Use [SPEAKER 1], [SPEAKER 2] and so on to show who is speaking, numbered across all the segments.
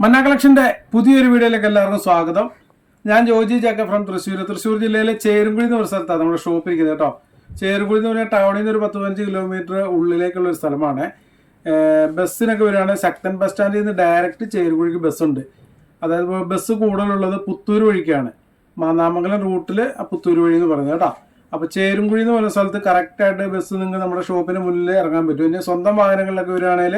[SPEAKER 1] മന്ന കളക്ഷന്റെ പുതിയൊരു വീഡിയോയിലേക്ക് എല്ലാവർക്കും സ്വാഗതം. ഞാൻ ജോജി ജാക്ക ഫ്രം തൃശ്ശൂർ ജില്ലയിലെ ചേരുംകുഴി എന്ന് ഒരു സ്ഥലത്താണ് നമ്മുടെ ഷോപ്പ് ഇരിക്കുന്നത് കേട്ടോ. ചേരുംകുഴി എന്ന് പറഞ്ഞാൽ ടൗണിൽ നിന്ന് ഒരു 10-15 കിലോമീറ്റർ ഉള്ളിലേക്കുള്ള ഒരു സ്ഥലമാണ്. ബസ്സിനൊക്കെ വരികയാണെങ്കിൽ ശക്തൻ ബസ് സ്റ്റാൻഡിൽ നിന്ന് ഡയറക്റ്റ് ചേരുംകുഴിക്ക് ബസ്സുണ്ട്. അതായത് ബസ് കൂടുതലുള്ളത് പുത്തൂർ വഴിക്കാണ്. മാന്നാമംഗലം റൂട്ടിൽ പുത്തൂർ വഴി എന്ന് പറയുന്നത് കേട്ടോ. അപ്പോൾ ചേരുംകുഴി എന്ന് പറയുന്ന സ്ഥലത്ത് കറക്റ്റായിട്ട് ബസ് നിങ്ങൾക്ക് നമ്മുടെ ഷോപ്പിന് മുന്നിൽ ഇറങ്ങാൻ പറ്റും. ഇനി സ്വന്തം വാഹനങ്ങളിലൊക്കെ വരികയാണെങ്കിൽ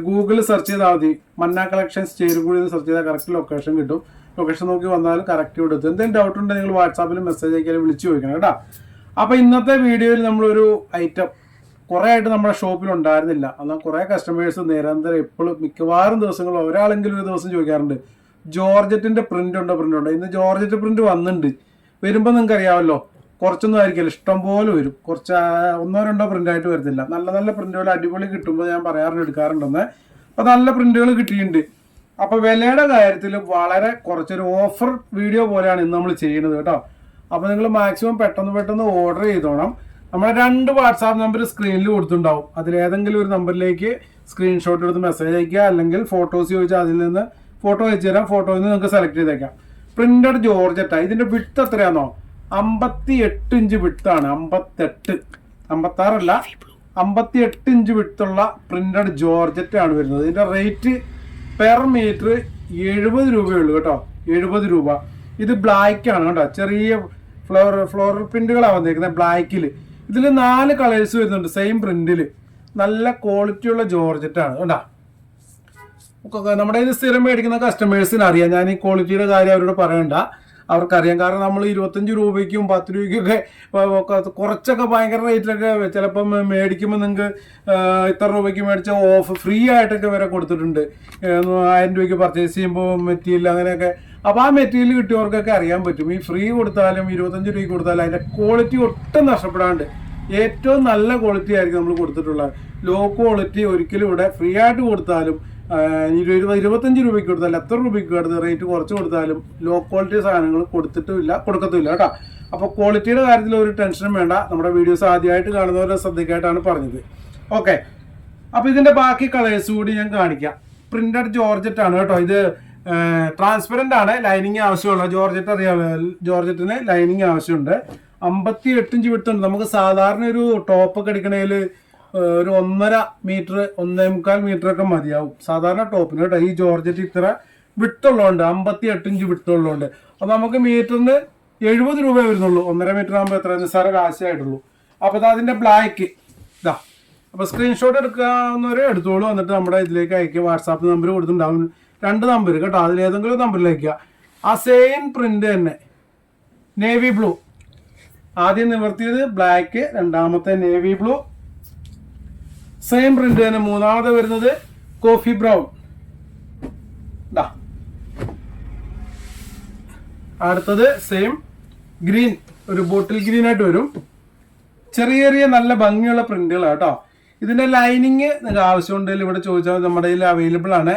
[SPEAKER 1] ഗൂഗിളിൽ സെർച്ച് ചെയ്താൽ മതി. മന്ന കളക്ഷൻസ് ചേരുംകുഴി എന്ന് സെർച്ച് ചെയ്താൽ കറക്റ്റ് ലൊക്കേഷൻ കിട്ടും. ലൊക്കേഷൻ നോക്കി വന്നാൽ കറക്റ്റ് കൊടുത്തു. എന്തെങ്കിലും ഡൗട്ട് ഉണ്ടെങ്കിൽ നിങ്ങൾ വാട്സാപ്പിൽ മെസ്സേജ് അയക്കാൻ വിളിച്ചു ചോദിക്കണം കേട്ടോ. അപ്പോൾ ഇന്നത്തെ വീഡിയോയിൽ നമ്മളൊരു ഐറ്റം കുറേ ആയിട്ട് നമ്മുടെ ഷോപ്പിൽ ഉണ്ടായിരുന്നില്ല. എന്നാൽ കുറേ കസ്റ്റമേഴ്സ് നിരന്തരം എപ്പോഴും മിക്കവാറും ദിവസങ്ങൾ ഒരാളെങ്കിലും ഒരു ദിവസം ചോദിക്കാറുണ്ട്, ജോർജറ്റിൻ്റെ പ്രിൻ്റ് ഉണ്ടോ. ഇന്ന് ജോർജറ്റ് പ്രിൻ്റ് വന്നിട്ടുണ്ട്. വരുമ്പോൾ നിങ്ങൾക്ക് അറിയാമല്ലോ, കുറച്ചൊന്നും ആയിരിക്കില്ല, ഇഷ്ടം പോലെ വരും. കുറച്ച് 1-2 പ്രിൻ്റായിട്ട് വരുന്നില്ല. നല്ല നല്ല പ്രിൻ്റുകൾ അടിപൊളി കിട്ടുമ്പോൾ ഞാൻ പറയാറുണ്ട് എടുക്കാറുണ്ടെന്ന്. അപ്പോൾ നല്ല പ്രിൻ്റുകൾ കിട്ടിയിട്ടുണ്ട്. അപ്പോൾ വിലയുടെ കാര്യത്തിൽ വളരെ കുറച്ചൊരു ഓഫർ വീഡിയോ പോലെയാണ് ഇന്ന് നമ്മൾ ചെയ്യുന്നത് കേട്ടോ. അപ്പോൾ നിങ്ങൾ മാക്സിമം പെട്ടെന്ന് ഓർഡർ ചെയ്തോണം. നമ്മുടെ 2 വാട്സാപ്പ് നമ്പർ സ്ക്രീനിൽ കൊടുത്തിട്ടുണ്ടാവും. അതിലേതെങ്കിലും ഒരു നമ്പറിലേക്ക് സ്ക്രീൻഷോട്ട് എടുത്ത് മെസ്സേജ് അയക്കുക, അല്ലെങ്കിൽ ഫോട്ടോസ് ചോദിച്ചാൽ അതിൽ നിന്ന് ഫോട്ടോ അയച്ചു തരാം. ഫോട്ടോയിൽ നിന്ന് നിങ്ങൾക്ക് സെലക്ട് ചെയ്തേക്കാം. പ്രിന്റഡ് ജോർജറ്റാണ്. ഇതിൻ്റെ വിഡ്ത്ത് എത്രയാണോ? 58 ഇഞ്ച് വിഡ്ത്താണ്. 56 അല്ല, 58 ഇഞ്ച് വിഡ്ത്തുള്ള പ്രിന്റഡ് ജോർജറ്റ് ആണ് വരുന്നത്. ഇതിൻ്റെ റേറ്റ് പെർ മീറ്റർ 70 രൂപയുള്ളൂ കേട്ടോ. 70 രൂപ. ഇത് ബ്ലാക്ക് ആണ് കേട്ടോ. ചെറിയ ഫ്ലോറൽ പ്രിന്റുകളാണ് വന്നിരിക്കുന്നത് ബ്ലാക്കിൽ. ഇതിൽ 4 കളേഴ്സ് വരുന്നുണ്ട് സെയിം പ്രിന്റിൽ. നല്ല ക്വാളിറ്റിയുള്ള ജോർജറ്റാണ് കേട്ടോ. നമ്മുടെ ഇത് സ്ഥിരം മേടിക്കുന്ന കസ്റ്റമേഴ്സിന് അറിയാം. ഞാൻ ഈ ക്വാളിറ്റിയുടെ കാര്യം അവരോട് പറയണ്ട, അവർക്കറിയാം. കാരണം നമ്മൾ 25 രൂപയ്ക്കും 10 രൂപയ്ക്കൊക്കെ കുറച്ചൊക്കെ ഭയങ്കര റേറ്റിലൊക്കെ ചിലപ്പം മേടിക്കുമ്പോൾ നിങ്ങൾക്ക് ഇത്ര രൂപയ്ക്ക് മേടിച്ച ഓഫ് ഫ്രീ ആയിട്ടൊക്കെ വരെ കൊടുത്തിട്ടുണ്ട്. 1000 രൂപയ്ക്ക് പർച്ചേസ് ചെയ്യുമ്പോൾ മെറ്റീരിയൽ അങ്ങനെയൊക്കെ. അപ്പോൾ ആ മെറ്റീരിയൽ കിട്ടിയവർക്കൊക്കെ അറിയാൻ പറ്റും. ഈ ഫ്രീ കൊടുത്താലും 25 രൂപയ്ക്ക് കൊടുത്താലും അതിൻ്റെ ക്വാളിറ്റി ഒട്ടും നഷ്ടപ്പെടാണ്ട് ഏറ്റവും നല്ല ക്വാളിറ്റി ആയിരിക്കും നമ്മൾ കൊടുത്തിട്ടുള്ളത്. ലോ ക്വാളിറ്റി ഒരിക്കലും ഇവിടെ ഫ്രീ ആയിട്ട് കൊടുത്താലും 25 രൂപയ്ക്ക് കൊടുത്താലും എത്ര രൂപയ്ക്ക് കൊടുത്ത് റേറ്റ് കുറച്ച് കൊടുത്താലും ലോ ക്വാളിറ്റി സാധനങ്ങൾ കൊടുക്കത്തുമില്ല കേട്ടോ. അപ്പോൾ ക്വാളിറ്റിയുടെ കാര്യത്തിൽ ഒരു ടെൻഷനും വേണ്ട. നമ്മുടെ വീഡിയോസ് ആദ്യമായിട്ട് കാണുന്നവരെ ശ്രദ്ധിക്കായിട്ടാണ് പറഞ്ഞത്. ഓക്കെ, അപ്പോൾ ഇതിൻ്റെ ബാക്കി കളേഴ്സ് കൂടി ഞാൻ കാണിക്കാം. പ്രിന്റഡ് ജോർജറ്റ് ആണ് കേട്ടോ. ഇത് ട്രാൻസ്പെറൻ്റ് ആണ്. ലൈനിങ് ആവശ്യമുള്ള ജോർജറ്റ് അറിയാമല്ലോ, ജോർജറ്റിന് ലൈനിങ് ആവശ്യമുണ്ട്. 58 ഇഞ്ച് വിട്ടുണ്ട്. നമുക്ക് സാധാരണ ഒരു ടോപ്പൊക്കെ അടിക്കണേൽ ഒരു 1.5 മീറ്റർ 1.25 മീറ്റർ ഒക്കെ മതിയാവും സാധാരണ ടോപ്പിന് കേട്ടോ. ഈ ജോർജറ്റ് ഇത്ര വിട്ടുള്ളതുകൊണ്ട് 58 ഇഞ്ച് വിട്ടുള്ളതുകൊണ്ട് അപ്പോൾ നമുക്ക് മീറ്ററിന് 70 രൂപ വരുന്നുള്ളൂ. 1.5 മീറ്റർ ആകുമ്പോൾ എത്ര നിസ്സാര കാശായിട്ടുള്ളൂ. അപ്പോൾ ഇത് അതിൻ്റെ ബ്ലാക്ക് ഇതാ. അപ്പോൾ സ്ക്രീൻഷോട്ട് എടുക്കാവുന്നവരെ എടുത്തോളൂ. എന്നിട്ട് നമ്മുടെ ഇതിലേക്ക് അയക്കുക. വാട്സാപ്പ് നമ്പർ കൊടുത്തിട്ടുണ്ടാവും, 2 നമ്പർ കേട്ടോ. അതിലേതെങ്കിലും നമ്പറിലേക്ക് ആ സെയിം പ്രിന്റ് തന്നെ നേവി ബ്ലൂ. ആദ്യം നിവർത്തിയത് ബ്ലാക്ക്, രണ്ടാമത്തെ നേവി ബ്ലൂ. സെയിം പ്രിന്റ് തന്നെ മൂന്നാമത് വരുന്നത് കോഫി ബ്രൗൺ. അടുത്തത് സെയിം ഗ്രീൻ, ഒരു ബോട്ടിൽ ഗ്രീൻ ആയിട്ട് വരും. ചെറിയ നല്ല ഭംഗിയുള്ള പ്രിന്റുകളാണ് കേട്ടോ. ഇതിന്റെ ലൈനിങ് നിങ്ങൾക്ക് ആവശ്യമുണ്ടെങ്കിൽ ഇവിടെ ചോദിച്ചാൽ നമ്മുടെ കയ്യിൽ അവൈലബിൾ ആണ്.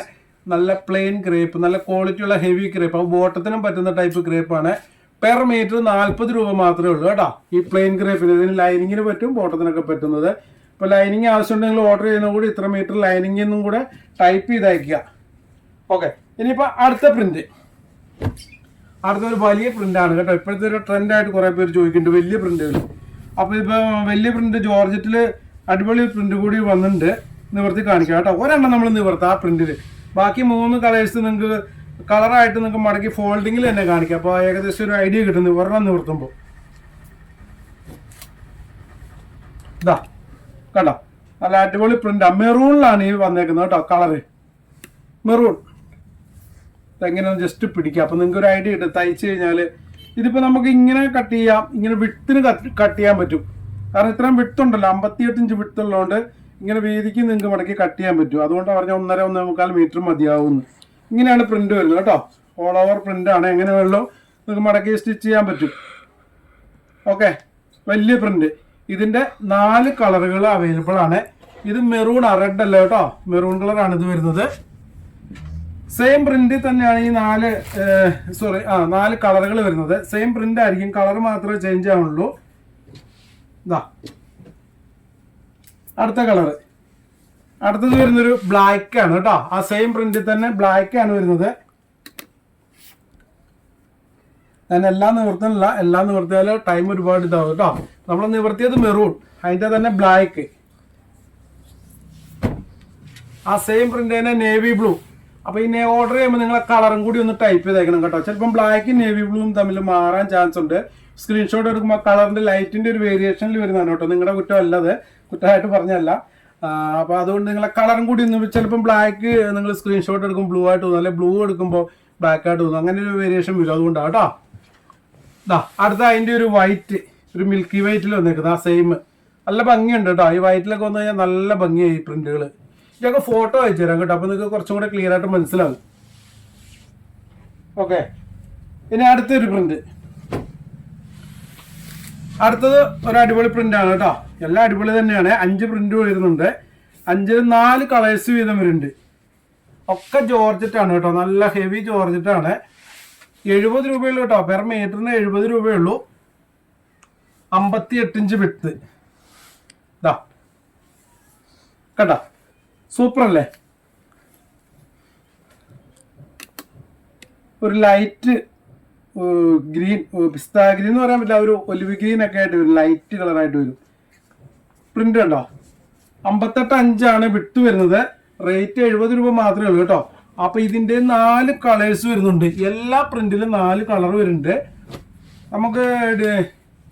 [SPEAKER 1] നല്ല പ്ലെയിൻ ക്രേപ്പ്, നല്ല ക്വാളിറ്റിയുള്ള ഹെവി ക്രേപ്പ്. അപ്പോൾ ബോട്ടത്തിനും പറ്റുന്ന ടൈപ്പ് ക്രേപ്പാണ്. പെർ മീറ്റർ 40 രൂപ മാത്രമേ ഉള്ളൂ കേട്ടോ. ഈ പ്ലെയിൻ ക്രേപ്പിന് ഇതിന് ലൈനിങ്ങിന് പറ്റും, ബോട്ടത്തിനൊക്കെ പറ്റുന്നത്. ഇപ്പോൾ ലൈനിങ് ആവശ്യമുണ്ടെങ്കിൽ ഓർഡർ ചെയ്യുന്ന കൂടി ഇത്ര മീറ്റർ ലൈനിങ് എന്നും കൂടെ ടൈപ്പ് ചെയ്ത് അയക്കുക. ഓക്കെ, ഇനിയിപ്പോൾ അടുത്ത പ്രിന്റ്. അടുത്തൊരു വലിയ പ്രിന്റാണ് കേട്ടോ. ഇപ്പോഴത്തെ ഒരു ട്രെൻഡായിട്ട് കുറേ പേര് ചോദിക്കുന്നുണ്ട് വലിയ പ്രിന്റുകൾ. അപ്പോൾ ഇപ്പോൾ വലിയ പ്രിന്റ് ജോർജറ്റിൽ അടിപൊളി പ്രിന്റ് കൂടി വന്നിട്ടുണ്ട്. നിവർത്തി കാണിക്കാം കേട്ടോ. ഒരെണ്ണം നമ്മൾ നിവർത്താം ആ പ്രിന്റിൽ. ബാക്കി 3 കളേഴ്സ് നിങ്ങൾക്ക് കളറായിട്ട് നിങ്ങൾക്ക് മടക്കി ഫോൾഡിങ്ങിൽ തന്നെ കാണിക്കാം. അപ്പോൾ ഏകദേശം ഒരു ഐഡിയ കിട്ടുന്നു ഒരെണ്ണം നിവർത്തുമ്പോൾ. ഇതാ കണ്ടോ, നല്ല അടിപൊളി പ്രിന്റ്. മെറൂണിലാണ് ഈ വന്നേക്കുന്നത് കേട്ടോ. Colour maroon. എങ്ങനെയാണ് ജസ്റ്റ് പിടിക്കുക. അപ്പോൾ നിങ്ങൾക്ക് ഒരു ഐഡിയ കിട്ടും. തയ്ച്ചു കഴിഞ്ഞാൽ ഇതിപ്പോൾ നമുക്ക് ഇങ്ങനെ കട്ട് ചെയ്യാം, ഇങ്ങനെ വിട്ടിന് കട്ട് ചെയ്യാൻ പറ്റും. കാരണം ഇത്രയും വിട്ടുണ്ടല്ലോ, 58 ഇഞ്ച് വിട്ടുള്ളതുകൊണ്ട് ഇങ്ങനെ വീതിക്ക് നിങ്ങൾക്ക് മടക്കി കട്ട് ചെയ്യാൻ പറ്റും. അതുകൊണ്ട് പറഞ്ഞ 1.5-1.25 മീറ്റർ മതിയാവുന്നു. ഇങ്ങനെയാണ് പ്രിന്റ് വരുന്നത് കേട്ടോ. ഓൾ ഓവർ പ്രിന്റ് ആണ്. എങ്ങനെ വേണമല്ലോ നിങ്ങൾക്ക് മടക്കി സ്റ്റിച്ച് ചെയ്യാൻ പറ്റും. ഓക്കെ, വലിയ പ്രിന്റ്. ഇതിന്റെ 4 കളറുകൾ അവൈലബിൾ ആണ്. ഇത് മെറൂൺ, റെഡ് അല്ല കേട്ടോ, മെറൂൺ കളറാണ് ഇത് വരുന്നത്. സെയിം പ്രിന്റിൽ തന്നെയാണ് ഈ 4 കളറുകൾ വരുന്നത്. സെയിം പ്രിന്റ് ആയിരിക്കും, കളർ മാത്രമേ ചേഞ്ച് ആവുള്ളൂ. ഇതാ അടുത്ത കളറ് അടുത്തത് വരുന്നൊരു ബ്ലാക്ക് ആണ് കേട്ടോ. ആ സെയിം പ്രിന്റിൽ തന്നെ ബ്ലാക്ക് ആണ് വരുന്നത്. ഞാൻ എല്ലാം നിവർത്തുന്നില്ല, എല്ലാം നിവർത്തിയാൽ ടൈം ഒരുപാട് ഇതാവും കേട്ടോ. നമ്മൾ നിവർത്തിയത് മെറൂൺ, അതിൻ്റെ തന്നെ ബ്ലാക്ക്. ആ സെയിം പ്രിന്റ് തന്നെ നേവി ബ്ലൂ. അപ്പോൾ ഈ ഓർഡർ ചെയ്യുമ്പോൾ നിങ്ങളെ കളറും കൂടി ഒന്ന് ടൈപ്പ് ചെയ്തേക്കണം കേട്ടോ. ചിലപ്പം ബ്ലാക്കും നേവി ബ്ലൂവും തമ്മിൽ മാറാൻ ചാൻസ് ഉണ്ട്. സ്ക്രീൻഷോട്ട് എടുക്കുമ്പോൾ കളറിന്റെ ലൈറ്റിന്റെ ഒരു വേരിയേഷനിൽ വരുന്നതാണ് കേട്ടോ. നിങ്ങളുടെ കുറ്റം അല്ലത്, കുറ്റമായിട്ട് പറഞ്ഞല്ല. അപ്പോൾ അതുകൊണ്ട് നിങ്ങളെ കളറും കൂടി ഒന്ന് ചിലപ്പം ബ്ലാക്ക് നിങ്ങൾ സ്ക്രീൻഷോട്ട് എടുക്കുമ്പോൾ ബ്ലൂ ആയിട്ട് തോന്നും, അല്ലെങ്കിൽ ബ്ലൂ എടുക്കുമ്പോൾ ബ്ലാക്ക് ആയിട്ട് തോന്നും. അങ്ങനെ ഒരു വേരിയേഷൻ വരും, അതുകൊണ്ടാണ് കേട്ടോ. അടുത്ത അതിൻ്റെ ഒരു വൈറ്റ്, ഒരു മിൽക്കി വൈറ്റിൽ വന്നേക്കുന്നത് ആ സെയിം. നല്ല ഭംഗിയുണ്ട് കേട്ടോ. ഈ വൈറ്റിലൊക്കെ വന്നു കഴിഞ്ഞാൽ നല്ല ഭംഗിയായി ഈ പ്രിന്റുകൾ. ഇതൊക്കെ ഫോട്ടോ അയച്ചു തരാം കേട്ടോ, അപ്പോൾ നിങ്ങൾക്ക് കുറച്ചും കൂടെ ക്ലിയർ ആയിട്ട് മനസ്സിലാവും. ഓക്കെ, ഇനി അടുത്തൊരു പ്രിന്റ്. അടുത്തത് ഒരു അടിപൊളി പ്രിന്റാണ് കേട്ടോ. എല്ലാം അടിപൊളി തന്നെയാണ്. 5 പ്രിന്റ് വരുന്നുണ്ട്. 5 4 കളേഴ്സ് വീതം വരുന്നുണ്ട്. ഒക്കെ ജോർജറ്റാണ് കേട്ടോ, നല്ല ഹെവി ജോർജറ്റാണ്. 70 രൂപയുള്ളൂ കേട്ടോ, പെർ മീറ്ററിന് 70 രൂപയുള്ളൂ. 58 ഇഞ്ച് വിഡ്ത്ത്. ഇതാ കേട്ടോ, സൂപ്പർ അല്ലേ? ഒരു ലൈറ്റ് ഗ്രീൻ, പിസ്ത ഗ്രീൻ എന്ന് പറയാൻ പറ്റില്ല, ഒരു ഒലിവ് ഗ്രീൻ ഒക്കെ ആയിട്ട് വരും, ലൈറ്റ് കളറായിട്ട് വരും. പ്രിന്റ് കണ്ടോ? 58.5 വിട്ട് വരുന്നത്. റേറ്റ് 70 രൂപ മാത്രമേ ഉള്ളൂ കേട്ടോ. അപ്പൊ ഇതിന്റെ 4 കളേഴ്സ് വരുന്നുണ്ട്. എല്ലാ പ്രിന്റിലും 4 കളർ വരുന്നുണ്ട്. നമുക്ക്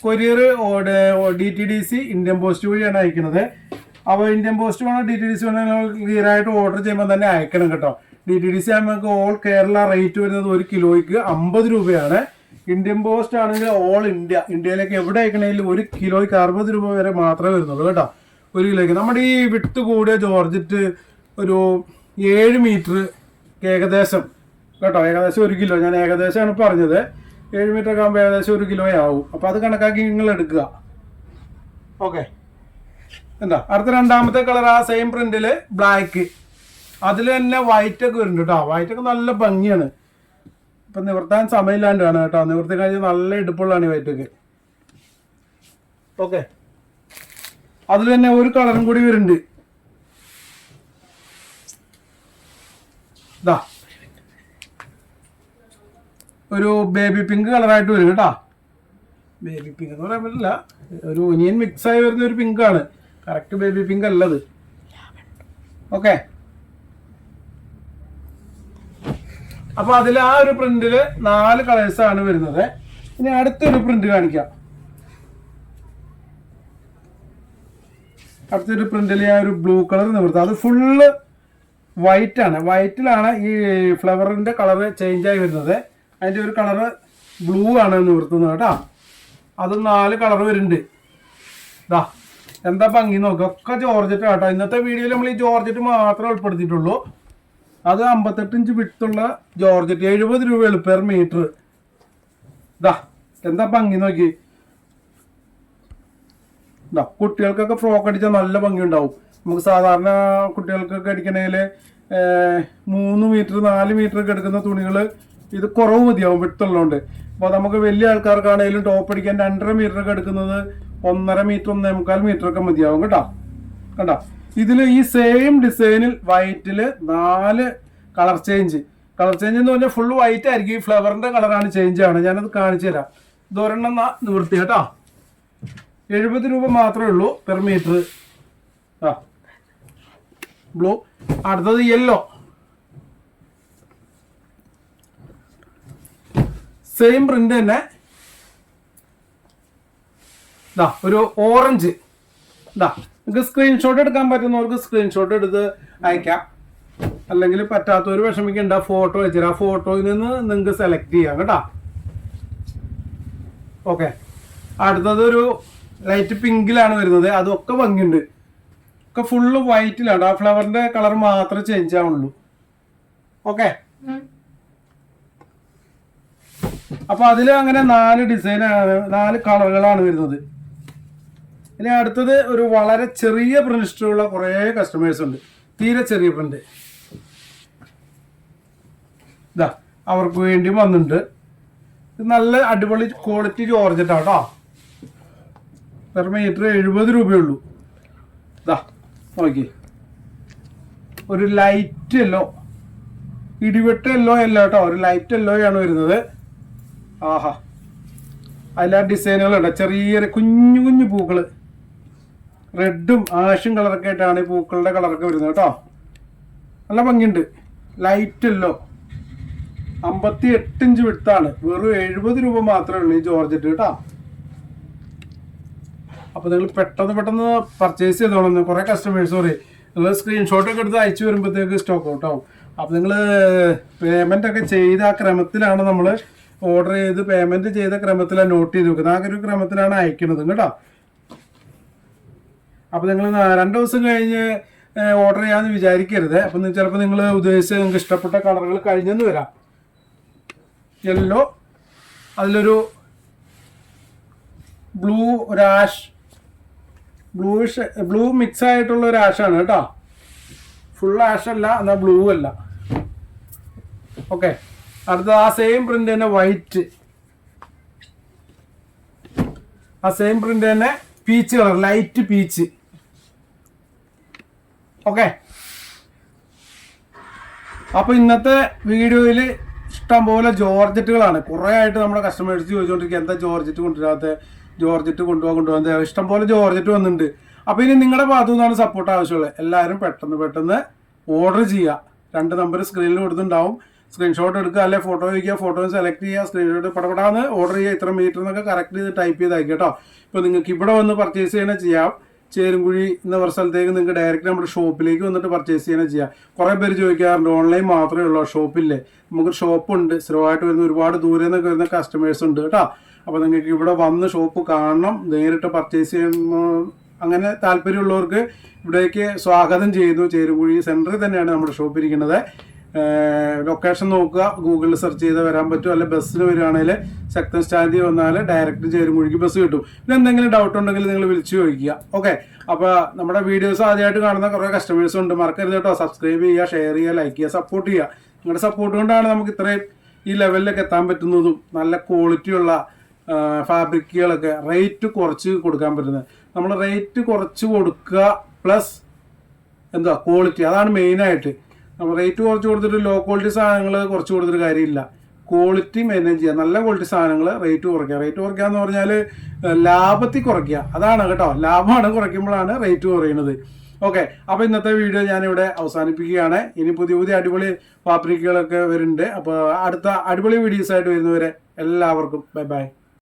[SPEAKER 1] കൊറിയർ DTDC ഇന്ത്യൻ പോസ്റ്റ് വഴിയാണ് അയക്കുന്നത്. അപ്പോൾ ഇന്ത്യൻ പോസ്റ്റ് വേണോ DTDC വേണോ ക്ലിയർ ആയിട്ട് ഓർഡർ ചെയ്യുമ്പോൾ തന്നെ അയക്കണം കേട്ടോ. DTDC ആകുമ്പോൾ നമുക്ക് ഓൾ കേരള റേറ്റ് വരുന്നത് 1 കിലോയ്ക്ക് 50 രൂപയാണ്. ഇന്ത്യൻ പോസ്റ്റ് ആണെങ്കിൽ ഓൾ ഇന്ത്യ, ഇന്ത്യയിലേക്ക് എവിടെ അയക്കണമെങ്കിലും 1 കിലോയ്ക്ക് 60 രൂപ വരെ മാത്രമേ വരുന്നുള്ളൂ കേട്ടോ. 1 കിലോയ്ക്ക്. നമ്മുടെ ഈ വിട്ട് കൂടിയ ജോർജറ്റ് ഒരു 7 മീറ്റർ ഏകദേശം കേട്ടോ, ഏകദേശം 1 കിലോ. ഞാൻ ഏകദേശമാണ് പറഞ്ഞത്. 7 മീറ്റർ ഒക്കെ ആകുമ്പോൾ ഏകദേശം 1 കിലോ ആവും. അപ്പോൾ അത് കണക്കാക്കി നിങ്ങൾ എടുക്കുക. ഓക്കെ, എന്താ അടുത്ത രണ്ടാമത്തെ കളർ ആ സെയിം പ്രിന്റില് ബ്ലാക്ക്. അതിൽ തന്നെ വൈറ്റ് ഒക്കെ വരുന്നുണ്ട് കേട്ടോ. വൈറ്റ് ഒക്കെ നല്ല ഭംഗിയാണ്. ഇപ്പം നിവർത്താൻ സമയമില്ലാണ്ടാണ് കേട്ടോ. നിവർത്തി കഴിഞ്ഞാൽ നല്ല ഇടുപ്പുള്ളതാണ് ഈ വൈറ്റ് ഒക്കെ. ഓക്കെ, അതിൽ തന്നെ ഒരു കളറും കൂടി വരുന്നുണ്ട്. ഇതാ ഒരു ബേബി പിങ്ക് കളറായിട്ട് വരും കേട്ടോ. ബേബി പിങ്ക് എന്ന് പറയാൻ പറ്റില്ല, ഒരു ഒനിയൻ മിക്സ് ആയി വരുന്ന ഒരു പിങ്കാണ്. കറക്റ്റ് ബേബി പിങ്ക് അല്ലത്. ഓക്കെ, അപ്പൊ അതിൽ ആ ഒരു പ്രിന്റില് 4 കളേഴ്സ് ആണ് വരുന്നത്. ഇനി അടുത്തൊരു പ്രിന്റ് കാണിക്കാം. അടുത്തൊരു പ്രിന്റിൽ ഞാൻ ഒരു ബ്ലൂ കളർ നിവർത്താം. അത് ഫുള്ള് വൈറ്റ് ആണ്. വൈറ്റിലാണ് ഈ ഫ്ലവറിന്റെ കളർ ചേഞ്ച് ആയി വരുന്നത്. അതിന്റെ ഒരു കളറ് ബ്ലൂ ആണ് നിവർത്തുന്നത് കേട്ടോ. അത് 4 കളർ വരുന്നുണ്ട്. ഇതാ എന്താ ഭംഗി നോക്കുക. ഒക്കെ ജോർജറ്റ് കേട്ടോ. ഇന്നത്തെ വീഡിയോയിൽ നമ്മൾ ഈ ജോർജറ്റ് മാത്രമേ ഉൾപ്പെടുത്തിയിട്ടുള്ളൂ. അത് 58 ഇഞ്ച് വിട്ടുള്ള ജോർജറ്റ്, 70 രൂപയുള്ളൂ പെർ മീറ്റർ. ഇതാ എന്താ ഭംഗി നോക്കി. ഇതാ കുട്ടികൾക്കൊക്കെ ഫ്രോക്ക് അടിച്ചാൽ നല്ല ഭംഗി ഉണ്ടാവും. നമുക്ക് സാധാരണ കുട്ടികൾക്കൊക്കെ അടിക്കണമെങ്കിൽ 3 മീറ്റർ 4 മീറ്റർ ഒക്കെ എടുക്കുന്ന തുണികൾ ഇത് കുറവ് മതിയാവും വിട്ടുള്ളതുകൊണ്ട്. അപ്പോൾ നമുക്ക് വലിയ ആൾക്കാർക്കാണെങ്കിലും ടോപ്പ് അടിക്കാൻ 2.5 മീറ്റർ ഒക്കെ എടുക്കുന്നത് 1.5 മീറ്റർ 1.25 മീറ്റർ ഒക്കെ മതിയാവും കേട്ടോ. കണ്ടോ, ഇതിൽ ഈ സെയിം ഡിസൈനിൽ വൈറ്റിൽ 4 കളർ ചേഞ്ച്. കളർ ചേഞ്ച് എന്ന് പറഞ്ഞാൽ ഫുൾ വൈറ്റ് ആയിരിക്കും. ഈ ഫ്ലവറിന്റെ കളറാണ് ചേഞ്ച് ആണ്. ഞാനത് കാണിച്ചു തരാം. ഇതൊരെണ്ണം നിവൃത്തി കേട്ടോ. 70 രൂപ മാത്രമേ ഉള്ളൂ പെർ മീറ്റർ. ആ ബ്ലൂ. അടുത്തത് യെല്ലോ. സെയിം പ്രിന്റ് തന്നെ. ഇതാ ഒരു ഓറഞ്ച്. ഇതാ നിങ്ങൾക്ക് സ്ക്രീൻഷോട്ട് എടുക്കാൻ പറ്റുന്നവർക്ക് സ്ക്രീൻഷോട്ട് എടുത്ത് അയക്കാം. അല്ലെങ്കിൽ പറ്റാത്തവർ വിഷമിക്കേണ്ട, ഫോട്ടോ വെച്ചാൽ ആ ഫോട്ടോയിൽ നിന്ന് നിങ്ങൾക്ക് സെലക്ട് ചെയ്യാം കേട്ടോ. ഓക്കെ, അടുത്തത് ഒരു ലൈറ്റ് പിങ്കിലാണ് വരുന്നത്. അതൊക്കെ ഭംഗിയുണ്ട്. ഒക്കെ ഫുള്ള് വൈറ്റിലാണ്. ആ ഫ്ലവറിന്റെ കളർ മാത്രമേ ചേഞ്ച് ആവുള്ളൂ. ഓക്കെ, അപ്പൊ അതിൽ അങ്ങനെ 4 ഡിസൈനാണ്, 4 കളറുകളാണ് വരുന്നത്. ഇനി അടുത്തത് ഒരു വളരെ ചെറിയ പ്രിന്റ് ഇഷ്ടമുള്ള കുറേ കസ്റ്റമേഴ്സ് ഉണ്ട്. തീരെ ചെറിയ പ്രിന്റ്. ഇതാ അവർക്ക് വേണ്ടി വന്നിട്ടുണ്ട്. ഇത് നല്ല അടിപൊളി ക്വാളിറ്റി ജോർജറ്റാണ് കേട്ടോ. പെർ മീറ്റർ 70 രൂപയുള്ളൂ. ഇതാ നോക്കി, ഒരു ലൈറ്റ് യെല്ലോ, ഇടിവെട്ട് യെല്ലോ അല്ല കേട്ടോ, ഒരു ലൈറ്റ് യെല്ലോ ആണ് വരുന്നത്. ആഹാ, അതിലാ ഡിസൈനുകളുണ്ട്, ചെറിയ കുഞ്ഞു കുഞ്ഞു പൂക്കൾ, റെഡും ആഷും കളറൊക്കെ ആയിട്ടാണ് ഈ പൂക്കളുടെ കളറൊക്കെ വരുന്നത് കേട്ടോ. നല്ല ഭംഗിയുണ്ട്. ലൈറ്റ് യെല്ലോ, 58 ഇഞ്ച് വിട്ടാണ്, വെറും 70 രൂപ മാത്രമേ ഉള്ളൂ ഈ ജോർജറ്റ് കേട്ടോ. അപ്പോൾ നിങ്ങൾ പെട്ടെന്ന് പർച്ചേസ് ചെയ്തോളൂ. കുറേ കസ്റ്റമേഴ്സ് പറയും നിങ്ങൾ സ്ക്രീൻഷോട്ടൊക്കെ എടുത്ത് അയച്ചു വരുമ്പോഴത്തേക്ക് സ്റ്റോക്ക് ഔട്ട് ആവും. അപ്പോൾ നിങ്ങൾ പേയ്മെൻ്റ് ഒക്കെ ചെയ്ത ആ ക്രമത്തിലാണ് നമ്മൾ ഓർഡർ ചെയ്ത് പേയ്മെൻറ്റ് ചെയ്ത ക്രമത്തിലാണ് നോട്ട് ചെയ്ത് വെക്കുന്നത്. ആ ഒരു ക്രമത്തിലാണ് അയക്കുന്നത് കേട്ടോ. അപ്പോൾ നിങ്ങൾ 2 ദിവസം കഴിഞ്ഞ് ഓർഡർ ചെയ്യാമെന്ന് വിചാരിക്കരുത്. അപ്പം ചിലപ്പോൾ നിങ്ങൾ ഉദ്ദേശിച്ച് നിങ്ങൾക്ക് ഇഷ്ടപ്പെട്ട കളറുകൾ കഴിഞ്ഞെന്ന് വരാം. യെല്ലോ, അതിലൊരു ബ്ലൂ, ഒരു ആഷ്, ബ്ലൂ മിക്സ് ആയിട്ടുള്ള ഒരു ആഷാണ് കേട്ടോ. ഫുൾ ആഷ് അല്ല, എന്നാൽ ബ്ലൂ അല്ല. ഓക്കെ, അടുത്ത ആ സെയിം പ്രിന്റ് തന്നെ വൈറ്റ്, ആ സെയിം പ്രിന്റ് തന്നെ peach colour, light peach. Okay, അപ്പൊ ഇന്നത്തെ വീഡിയോയിൽ ഇഷ്ടംപോലെ ജോർജറ്റുകളാണ്. കുറേ ആയിട്ട് നമ്മുടെ കസ്റ്റമേഴ്സ് ചോദിച്ചുകൊണ്ടിരിക്കുക എന്താ ജോർജറ്റ് കൊണ്ടുവരാത്ത, ജോർജറ്റ് കൊണ്ടുപോകാൻ ഇഷ്ടംപോലെ ജോർജറ്റ് വന്നിട്ടുണ്ട്. അപ്പോൾ ഇനി നിങ്ങളുടെ ഭാഗത്തു നിന്നാണ് സപ്പോർട്ട് ആവശ്യമുള്ളത്. എല്ലാവരും പെട്ടെന്ന് ഓർഡർ ചെയ്യുക. 2 നമ്പർ സ്ക്രീനിൽ കൊടുത്തിട്ടുണ്ടാവും. സ്ക്രീൻഷോട്ട് എടുക്കുക, അല്ലെ ഫോട്ടോ വയ്ക്കുക, ഫോട്ടോ സെലക്ട് ചെയ്യുക, സ്ക്രീൻഷോട്ട് പടപടാന്ന് ഓർഡർ ചെയ്യുക. ഇത്ര മീറ്റർ എന്നൊക്കെ കറക്റ്റ് ചെയ്ത് ടൈപ്പ് ചെയ്ത് അയക്കുക കേട്ടോ. ഇപ്പോൾ നിങ്ങൾക്ക് ഇവിടെ വന്ന് പർച്ചേസ് ചെയ്യണേ ചെയ്യാം. ചേരുംകുഴി എന്ന ഒരു സ്ഥലത്തേക്ക് നിങ്ങൾക്ക് ഡയറക്റ്റ് നമ്മുടെ ഷോപ്പിലേക്ക് വന്നിട്ട് പർച്ചേസ് ചെയ്യണേ ചെയ്യാം. കുറേ പേര് ചോദിക്കാറുണ്ട് ഓൺലൈൻ മാത്രമേ ഉള്ളൂ, ഷോപ്പില്ലേ? നമുക്കൊരു ഷോപ്പുണ്ട്, സ്ഥിരമായിട്ട് വരുന്ന ഒരുപാട് ദൂരെ നിന്നൊക്കെ വരുന്ന കസ്റ്റമേഴ്സ് ഉണ്ട് കേട്ടോ. അപ്പോൾ നിങ്ങൾക്ക് ഇവിടെ വന്ന് ഷോപ്പ് കാണണം, നേരിട്ട് പർച്ചേസ് ചെയ്യുന്ന അങ്ങനെ താല്പര്യമുള്ളവർക്ക് ഇവിടേക്ക് സ്വാഗതം ചെയ്യുന്നു. ചേരുംകുഴി സെൻറ്ററിൽ തന്നെയാണ് നമ്മുടെ ഷോപ്പ് ഇരിക്കുന്നത്. ലൊക്കേഷൻ നോക്കുക, ഗൂഗിളിൽ സെർച്ച് ചെയ്താൽ വരാൻ പറ്റും. അല്ലെ ബസ്സിന് വരികയാണെങ്കിൽ ശക്തൻ സ്റ്റാൻഡിൽ വന്നാൽ ഡയറക്റ്റ് ചേരുംകുഴിക്ക് ബസ് കിട്ടും. പിന്നെ എന്തെങ്കിലും ഡൗട്ട് ഉണ്ടെങ്കിൽ നിങ്ങൾ വിളിച്ചു ചോദിക്കുക. ഓക്കെ, അപ്പോൾ നമ്മുടെ വീഡിയോസ് ആദ്യമായിട്ട് കാണുന്ന കുറേ കസ്റ്റമേഴ്സ് ഉണ്ട്, മറക്കരുത് കേട്ടോ. സബ്സ്ക്രൈബ് ചെയ്യുക, ഷെയർ ചെയ്യുക, ലൈക്ക് ചെയ്യുക, സപ്പോർട്ട് ചെയ്യുക. നിങ്ങളുടെ സപ്പോർട്ട് കൊണ്ടാണ് നമുക്ക് ഇത്രയും ഈ ലെവലിലൊക്കെ എത്താൻ പറ്റുന്നതും നല്ല ക്വാളിറ്റിയുള്ള ഫാബ്രിക്കുകളൊക്കെ റേറ്റ് കുറച്ച് കൊടുക്കാൻ പറ്റുന്നത്. നമ്മൾ റേറ്റ് കുറച്ച് കൊടുക്കുക പ്ലസ് എന്താ ക്വാളിറ്റി, അതാണ് മെയിനായിട്ട്. നമ്മൾ റേറ്റ് കുറച്ച് കൊടുത്തിട്ട് ലോ ക്വാളിറ്റി സാധനങ്ങൾ കുറച്ച് കൊടുത്തിട്ട് കാര്യമില്ല. ക്വാളിറ്റി മെയിൻറ്റെയിൻ ചെയ്യുക, നല്ല ക്വാളിറ്റി സാധനങ്ങൾ റേറ്റ് കുറയ്ക്കുക. റേറ്റ് കുറയ്ക്കുക എന്ന് പറഞ്ഞാൽ ലാഭത്തിൽ കുറയ്ക്കുക, അതാണ് കേട്ടോ. ലാഭമാണ് കുറയ്ക്കുമ്പോഴാണ് റേറ്റ് കുറയുന്നത്. ഓക്കെ, അപ്പോൾ ഇന്നത്തെ വീഡിയോ ഞാനിവിടെ അവസാനിപ്പിക്കുകയാണ്. ഇനി പുതിയ അടിപൊളി ഫാബ്രിക്കുകളൊക്കെ വരുന്നുണ്ട്. അപ്പോൾ അടുത്ത അടിപൊളി വീഡിയോസായിട്ട് വരുന്നവരെ എല്ലാവർക്കും ബൈ ബൈ.